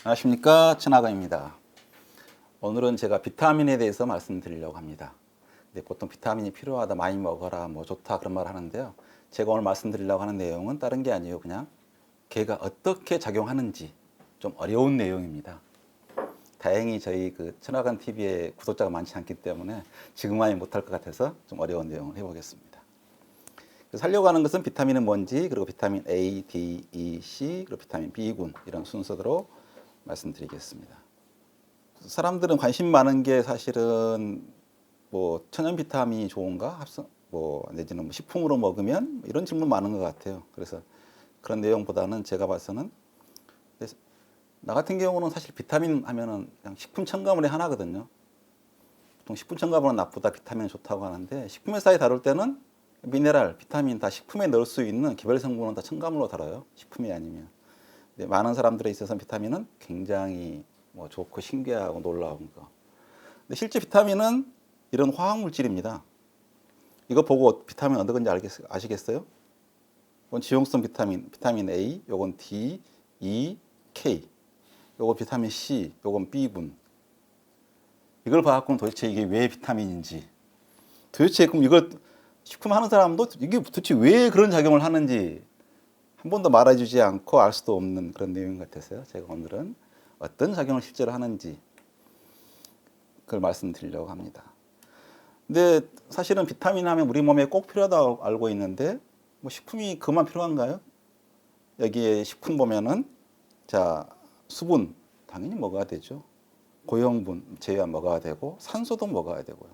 안녕하십니까, 천하가입니다. 오늘은 제가 비타민에 대해서 말씀드리려고 합니다. 근데 보통 비타민이 필요하다, 많이 먹어라, 뭐 좋다 그런 말 하는데요. 제가 오늘 말씀드리려고 하는 내용은 다른 게 아니에요. 그냥 걔가 어떻게 작용하는지 좀 어려운 내용입니다. 다행히 저희 천하간 TV에 구독자가 많지 않기 때문에 지금만이 못할 것 같아서 좀 어려운 내용을 해보겠습니다. 그래서 하려고 하는 것은 비타민은 뭔지, 그리고 비타민 A, D, E, C, 그리고 비타민 B군 이런 순서대로 말씀드리겠습니다. 사람들은 관심 많은 게 사실은 뭐 천연 비타민이 좋은가, 합성 뭐 내지는 뭐 식품으로 먹으면 이런 질문 많은 것 같아요. 그래서 그런 내용보다는 제가 봐서는 나 같은 경우는 사실 비타민 하면은 그냥 식품 첨가물의 하나거든요. 보통 식품 첨가물은 나쁘다, 비타민은 좋다고 하는데 식품회사에 다룰 때는 미네랄, 비타민 다 식품에 넣을 수 있는 기별 성분은 다 첨가물로 다뤄요. 식품이 아니면. 근데 많은 사람들에 있어서 비타민은 굉장히 뭐 좋고 신기하고 놀라운 거. 근데 실제 비타민은 이런 화학 물질입니다. 이거 보고 비타민 어떤 건지 아시겠어요? 이건 지용성 비타민, 비타민 A, 요건 D, E, K. 요거 비타민 C, 요건 B군. 이걸 봐갖고는 도대체 이게 왜 비타민인지, 도대체 그럼 이걸 식품 하는 사람도 이게 도대체 왜 그런 작용을 하는지 한 번도 말해주지 않고 알 수도 없는 그런 내용 같아서요. 제가 오늘은 어떤 작용을 실제로 하는지 그걸 말씀드리려고 합니다. 근데 사실은 비타민 하면 우리 몸에 꼭 필요하다고 알고 있는데 뭐 식품이 그만 필요한가요? 여기에 식품 보면은 자, 수분 당연히 먹어야 되죠. 고형분 제외한 먹어야 되고 산소도 먹어야 되고요.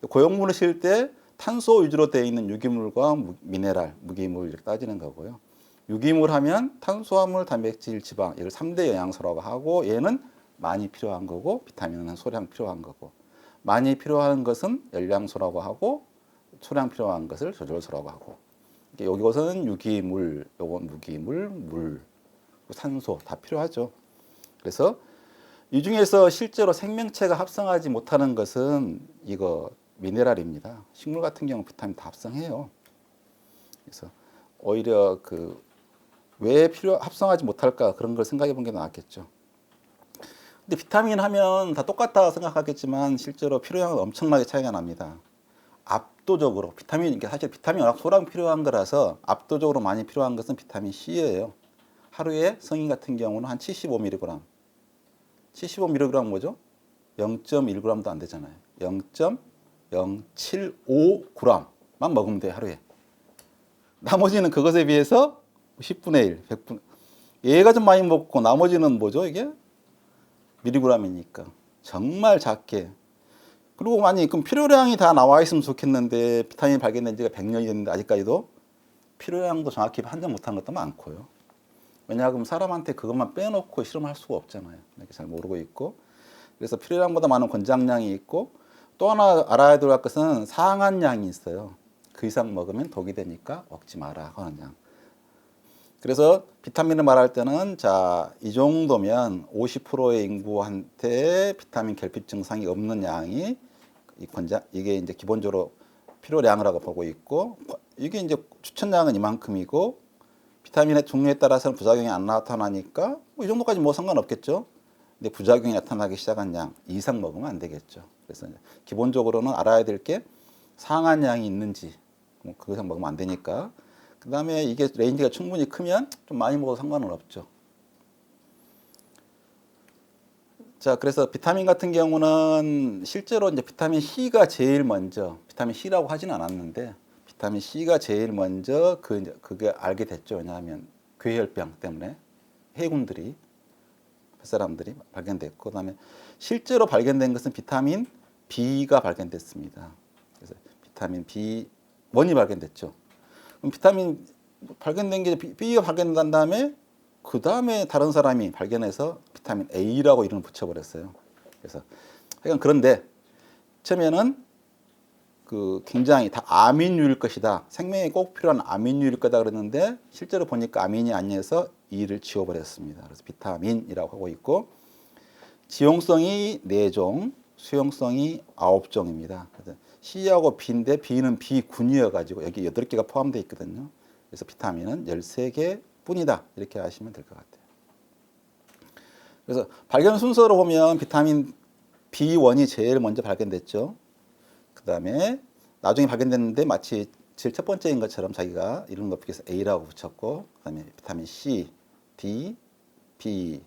고형분을 실 때 탄소 위주로 되어 있는 유기물과 미네랄, 무기물 이렇게 따지는 거고요. 유기물 하면 탄수화물, 단백질, 지방 이걸 3대 영양소라고 하고 얘는 많이 필요한 거고 비타민은 소량 필요한 거고 많이 필요한 것은 열량소라고 하고 소량 필요한 것을 조절소라고 하고 여기서는 유기물, 요건 무기물, 물, 산소 다 필요하죠. 그래서 이 중에서 실제로 생명체가 합성하지 못하는 것은 이거 미네랄입니다. 식물 같은 경우 비타민 다 합성해요. 그래서 오히려 왜 합성하지 못할까 그런 걸 생각해 본 게 나았겠죠. 근데 비타민 하면 다 똑같다 생각하겠지만 실제로 필요량은 엄청나게 차이가 납니다. 압도적으로 비타민, 사실 비타민 워낙 소량 필요한 거라서 압도적으로 많이 필요한 것은 비타민 C예요. 하루에 성인 같은 경우는 한 75mg. 75mg 뭐죠? 0.1g도 안 되잖아요. 0.075g만 먹으면 돼요, 하루에. 나머지는 그것에 비해서 10분의 1, 100분. 얘가 좀 많이 먹고 나머지는 뭐죠, 이게? 미리그램이니까. 정말 작게. 그리고 만약에 그럼 필요량이 다 나와 있으면 좋겠는데 비타민 발견된 지가 100년이 됐는데 아직까지도 필요량도 정확히 판정 못한 것도 많고요. 왜냐하면 사람한테 그것만 빼놓고 실험할 수가 없잖아요. 이렇게 잘 모르고 있고. 그래서 필요량보다 많은 권장량이 있고 또 하나 알아야 될 것은 상한량이 있어요. 그 이상 먹으면 독이 되니까 먹지 마라 하는 양. 그래서 비타민을 말할 때는 자, 이 정도면 50%의 인구한테 비타민 결핍 증상이 없는 양이 이게 이제 기본적으로 필요량이라고 보고 있고 이게 이제 추천량은 이만큼이고 비타민의 종류에 따라서는 부작용이 안 나타나니까 뭐이 정도까지 뭐 상관없겠죠. 근데 부작용이 나타나기 시작한 양 이상 먹으면 안 되겠죠. 그래서 기본적으로는 알아야 될 게 상한량이 있는지 그 이상 먹으면 안 되니까. 그 다음에 이게 레인지가 충분히 크면 좀 많이 먹어도 상관은 없죠. 자, 그래서 비타민 같은 경우는 실제로 이제 비타민 C가 제일 먼저, 비타민 C라고 하지는 않았는데, 비타민 C가 제일 먼저 그게 알게 됐죠. 왜냐하면 괴혈병 때문에 해군들이, 사람들이 발견됐고, 그 다음에 실제로 발견된 것은 비타민 B가 발견됐습니다. 그래서 비타민 B1이 발견됐죠. 비타민 발견된 게 B가 발견된 다음에 그 다음에 다른 사람이 발견해서 비타민 A라고 이름을 붙여버렸어요. 그래서 그런데 처음에는 굉장히 다 아민류일 것이다. 생명에 꼭 필요한 아민류일 거다 그랬는데 실제로 보니까 아민이 아니어서 E를 지워버렸습니다. 그래서 비타민이라고 하고 있고 지용성이 4종, 수용성이 9종입니다. 그래서 C하고 B인데 B는 B군이어가지고 여기 8개가 포함되어 있거든요. 그래서 비타민은 13개 뿐이다. 이렇게 아시면 될 것 같아요. 그래서 발견 순서로 보면 비타민 B1이 제일 먼저 발견됐죠. 그 다음에 나중에 발견됐는데 마치 제일 첫 번째인 것처럼 자기가 이름 높이해서 A라고 붙였고, 그 다음에 비타민 C, D, B,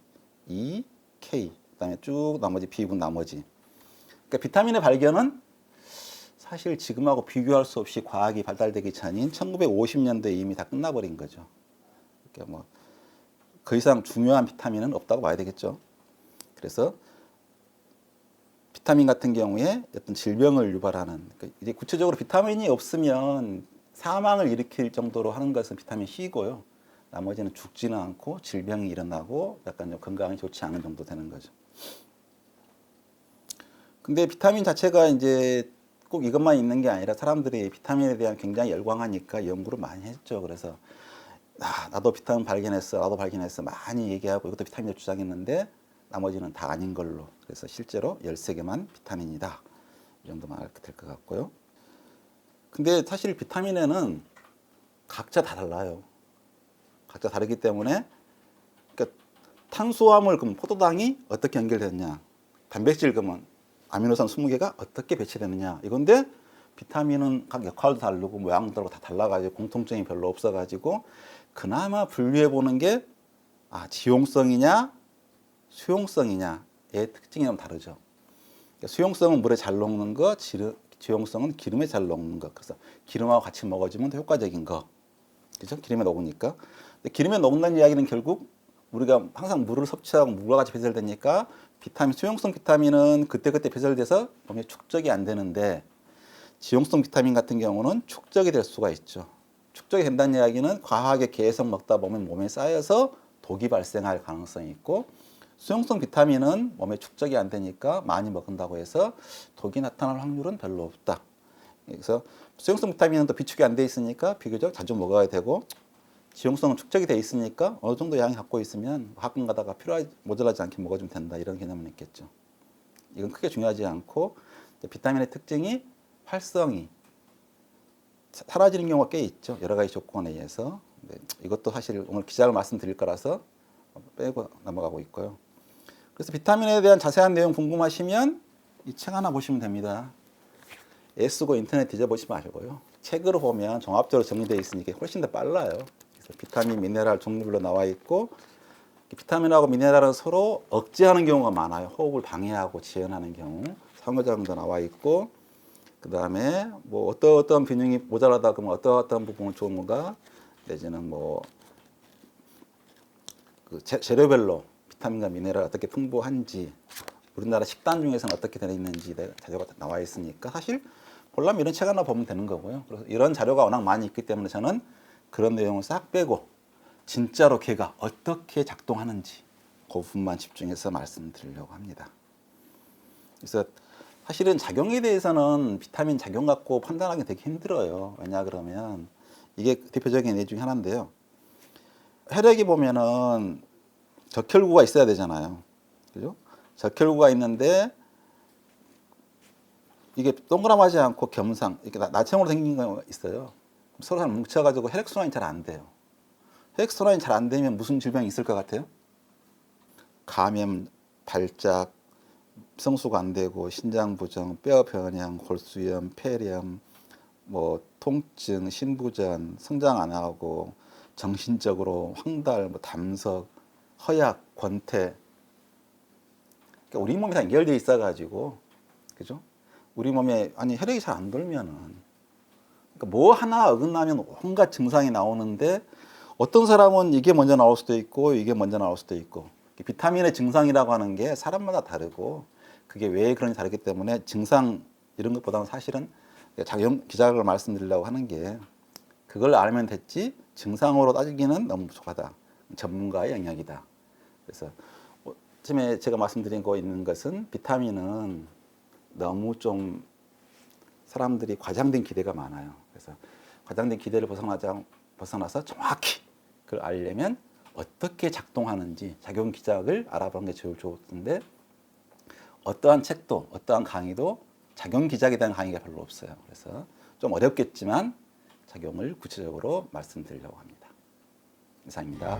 E, K, 그 다음에 쭉 나머지 B군 나머지. 그러니까 비타민의 발견은 사실 지금하고 비교할 수 없이 과학이 발달되기 전인 1950년대에 이미 다 끝나버린 거죠. 그러니까 뭐 그 이상 중요한 비타민은 없다고 봐야 되겠죠. 그래서 비타민 같은 경우에 어떤 질병을 유발하는, 그러니까 이제 구체적으로 비타민이 없으면 사망을 일으킬 정도로 하는 것은 비타민 C고요. 나머지는 죽지는 않고 질병이 일어나고 약간 좀 건강이 좋지 않은 정도 되는 거죠. 근데 비타민 자체가 이제 꼭 이것만 있는 게 아니라 사람들이 비타민에 대한 굉장히 열광하니까 연구를 많이 했죠. 그래서 나도 비타민 발견했어, 나도 발견했어 많이 얘기하고 이것도 비타민을 주장했는데 나머지는 다 아닌 걸로. 그래서 실제로 13개만 비타민이다. 이 정도만 알게 될 것 같고요. 근데 사실 비타민에는 각자 다 달라요. 각자 다르기 때문에 그러니까 탄수화물 그럼 포도당이 어떻게 연결됐냐, 단백질 그러면 아미노산 20개가 어떻게 배치되느냐 이건데 비타민은 각 역할도 다르고 모양도 다 달라가지고 공통점이 별로 없어가지고 그나마 분류해 보는 게 지용성이냐 수용성이냐의 특징이 좀 다르죠. 그러니까 수용성은 물에 잘 녹는 거, 지용성은 기름에 잘 녹는 거. 그래서 기름하고 같이 먹어주면 더 효과적인 거. 그죠? 기름에 녹으니까. 근데 기름에 녹는다는 이야기는 결국 우리가 항상 물을 섭취하고 물과 같이 배설되니까 비타민, 수용성 비타민은 그때그때 배설돼서 몸에 축적이 안 되는데 지용성 비타민 같은 경우는 축적이 될 수가 있죠. 축적이 된다는 이야기는 과하게 계속 먹다 보면 몸에 쌓여서 독이 발생할 가능성이 있고, 수용성 비타민은 몸에 축적이 안 되니까 많이 먹는다고 해서 독이 나타날 확률은 별로 없다. 그래서 수용성 비타민은 또 비축이 안 돼 있으니까 비교적 자주 먹어야 되고, 지용성은 축적이 돼 있으니까 어느 정도 양이 갖고 있으면 가끔 가다가 모자라지 않게 먹어주면 된다, 이런 개념은 있겠죠. 이건 크게 중요하지 않고, 비타민의 특징이 활성이 사라지는 경우가 꽤 있죠. 여러 가지 조건에 의해서. 이것도 사실 오늘 기자를 말씀드릴 거라서 빼고 넘어가고 있고요. 그래서 비타민에 대한 자세한 내용 궁금하시면 이 책 하나 보시면 됩니다. 애쓰고 인터넷 뒤져보지 마시고요. 책으로 보면 종합적으로 정리되어 있으니까 훨씬 더 빨라요. 그래서 비타민, 미네랄 종류별로 나와 있고, 비타민하고 미네랄은 서로 억제하는 경우가 많아요. 호흡을 방해하고 지연하는 경우. 상호작용도 나와 있고, 그 다음에 뭐 어떤 비중이 모자라다 그러면 어떤 부분은 좋은가, 내지는 뭐 그 재료별로 비타민과 미네랄 어떻게 풍부한지, 우리나라 식단 중에서는 어떻게 되어 있는지 자료가 나와 있으니까 사실 보려면 이런 책 하나 보면 되는 거고요. 그래서 이런 자료가 워낙 많이 있기 때문에 저는 그런 내용을 싹 빼고 진짜로 걔가 어떻게 작동하는지 그 부분만 집중해서 말씀드리려고 합니다. 그래서 사실은 작용에 대해서는 비타민 작용 갖고 판단하기 되게 힘들어요. 왜냐 그러면 이게 대표적인 예 중에 하나인데요. 혈액이 보면은 적혈구가 있어야 되잖아요. 그죠? 적혈구가 있는데 이게 동그라마지 않고 겸상, 이렇게 나체형으로 생긴 경우가 있어요. 서로 잘 뭉쳐가지고 혈액순환이 잘 안 돼요. 혈액순환이 잘 안 되면 무슨 질병이 있을 것 같아요? 감염, 발작, 성수가 안 되고 신장부종, 뼈 변형, 골수염, 폐렴, 뭐 통증, 신부전, 성장 안 하고 정신적으로 황달, 뭐 담석, 허약, 권태. 그러니까 우리 몸이 다 연결돼 있어가지고, 그죠? 우리 몸에 혈액이 잘 안 돌면은, 그러니까 뭐 하나 어긋나면 온갖 증상이 나오는데 어떤 사람은 이게 먼저 나올 수도 있고 이게 먼저 나올 수도 있고, 비타민의 증상이라고 하는 게 사람마다 다르고 그게 왜 그런지 다르기 때문에 증상 이런 것보다는 사실은 기자를 말씀드리려고 하는 게 그걸 알면 됐지 증상으로 따지기는 너무 부족하다. 전문가의 영역이다. 그래서 처음에 제가 말씀드린 거 있는 것은 비타민은 너무 좀 사람들이 과장된 기대가 많아요. 그래서 과장된 기대를 벗어나서 정확히 그걸 알려면 어떻게 작동하는지 작용 기작을 알아보는 게 제일 좋은데, 어떠한 책도 어떠한 강의도 작용 기작에 대한 강의가 별로 없어요. 그래서 좀 어렵겠지만 작용을 구체적으로 말씀드리려고 합니다. 이상입니다.